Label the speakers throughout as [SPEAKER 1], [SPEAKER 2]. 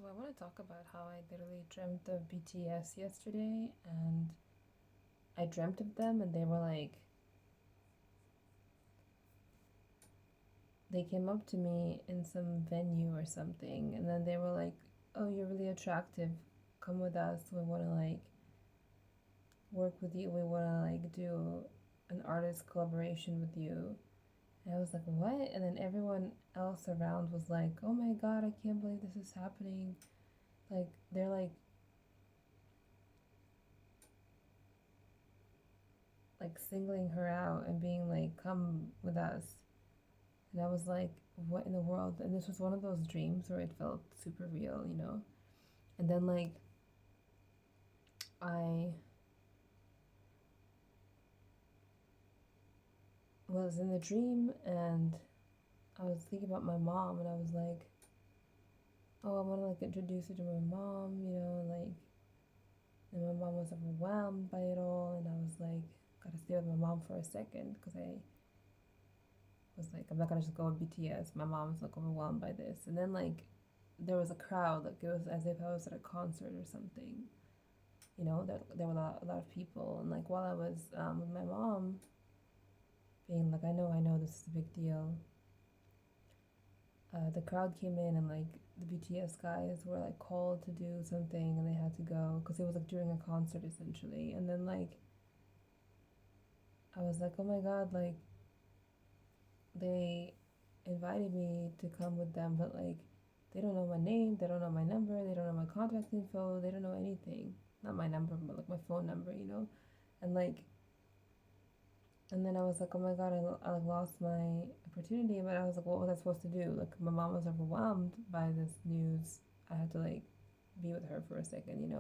[SPEAKER 1] I want to talk about how I literally dreamt of BTS yesterday, and I dreamt of them, and they were like, they came up to me in some venue or something, and then they were like, "Oh, you're really attractive. Come with us. We want to like work with you. We want to like do an artist collaboration with you." And I was like, "What?" And then everyone else around was like, "Oh my God, I can't believe this is happening." Like they're like singling her out and being like, "Come with us." And I was like, what in the world? And this was one of those dreams where it felt super real. And then, like, I was in the dream and I was thinking about my mom, and I was like, oh, I want to, like, introduce you to my mom, like, and my mom was overwhelmed by it all. And I was like, gotta stay with my mom for a second because I was like, I'm not gonna just go with BTS. My mom's like overwhelmed by this. And then, like, there was a crowd, like, it was as if I was at a concert or something. There were a lot of people, and like while I was with my mom being like, I know this is a big deal, the crowd came in, and like the BTS guys were like called to do something, and they had to go because it was like during a concert essentially. And then like I was like, oh my God, like they invited me to come with them, but like they don't know my name, they don't know my number, they don't know my contact info, they don't know anything. Not my number, but like my phone number. And like, and then I was like, oh my God, I like lost my opportunity. But I was like, what was I supposed to do? Like, my mom was overwhelmed by this news. I had to like be with her for a second.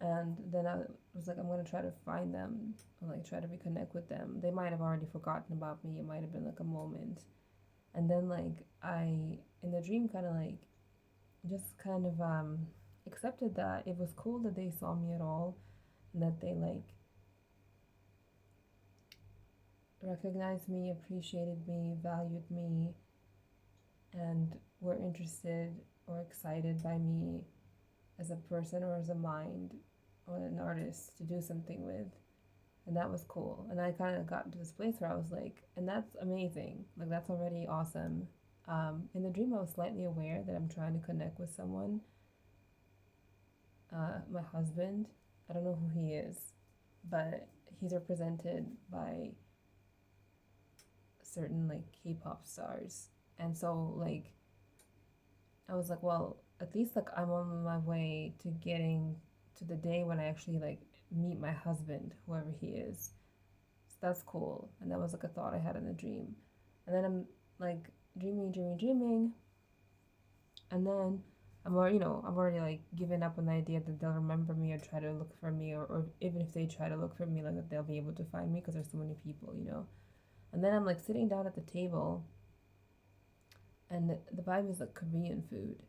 [SPEAKER 1] And then I was like, I'm gonna try to find them, or like try to reconnect with them. They might have already forgotten about me. It might have been like a moment. And then like I in the dream kind of like just kind of accepted that it was cool that they saw me at all, and that they like recognized me, appreciated me, valued me, and were interested or excited by me as a person or as a mind or an artist to do something with. And that was cool. And I kind of got to this place where I was like, and that's amazing. Like, that's already awesome. In the dream, I was slightly aware that I'm trying to connect with someone, my husband. I don't know who he is, but he's represented by certain like K-pop stars. And so like I was like, well, at least like I'm on my way to getting to the day when I actually like meet my husband, whoever he is. So that's cool. And that was like a thought I had in a dream. And then I'm like dreaming, and then I've already like given up on the idea that they'll remember me or try to look for me, or even if they try to look for me, like that they'll be able to find me because there's so many people. And then I'm like sitting down at the table, and the vibe is like Korean food,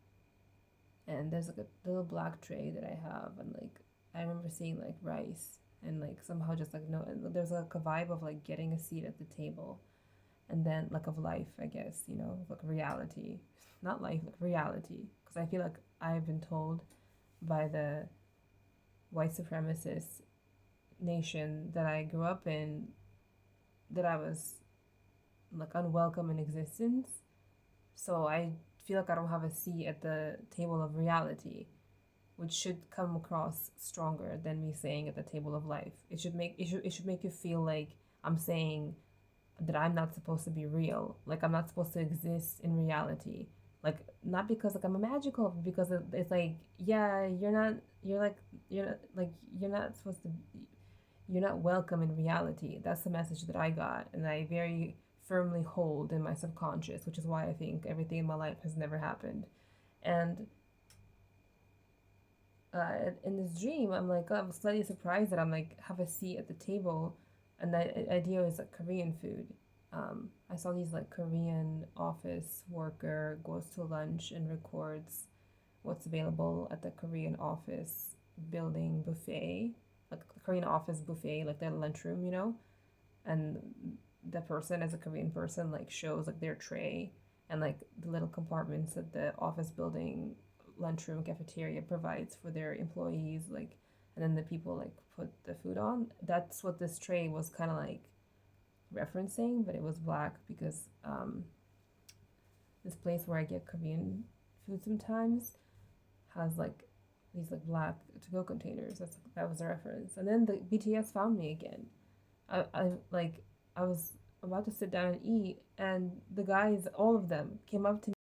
[SPEAKER 1] and there's like a little black tray that I have, and like I remember seeing like rice, and like somehow just like no, there's like a vibe of like getting a seat at the table, and then like of life, I guess, like reality, not life, like reality, because I feel like I've been told by the white supremacist nation that I grew up in that I was like unwelcome in existence, so I feel like I don't have a seat at the table of reality, which should come across stronger than me saying at the table of life. It should make you feel like I'm saying that I'm not supposed to be real, like I'm not supposed to exist in reality. Like, not because like I'm a magical, but because it's like, yeah, you're not supposed to, you're not welcome in reality. That's the message that I got, and I very firmly hold in my subconscious, which is why I think everything in my life has never happened. And in this dream, I'm like, I'm slightly surprised that I'm like have a seat at the table, and the idea is like Korean food. I saw these like Korean office worker goes to lunch and records what's available at the Korean office building buffet, like the Korean office buffet, like their lunchroom. And the person as a Korean person like shows like their tray and like the little compartments that the office building lunchroom cafeteria provides for their employees, like, and then the people like put the food on. That's what this tray was kind of like referencing, but it was black because this place where I get Korean food sometimes has like these like black to go containers. That was a reference. And then the BTS found me again. I was about to sit down and eat, and the guys, all of them, came up to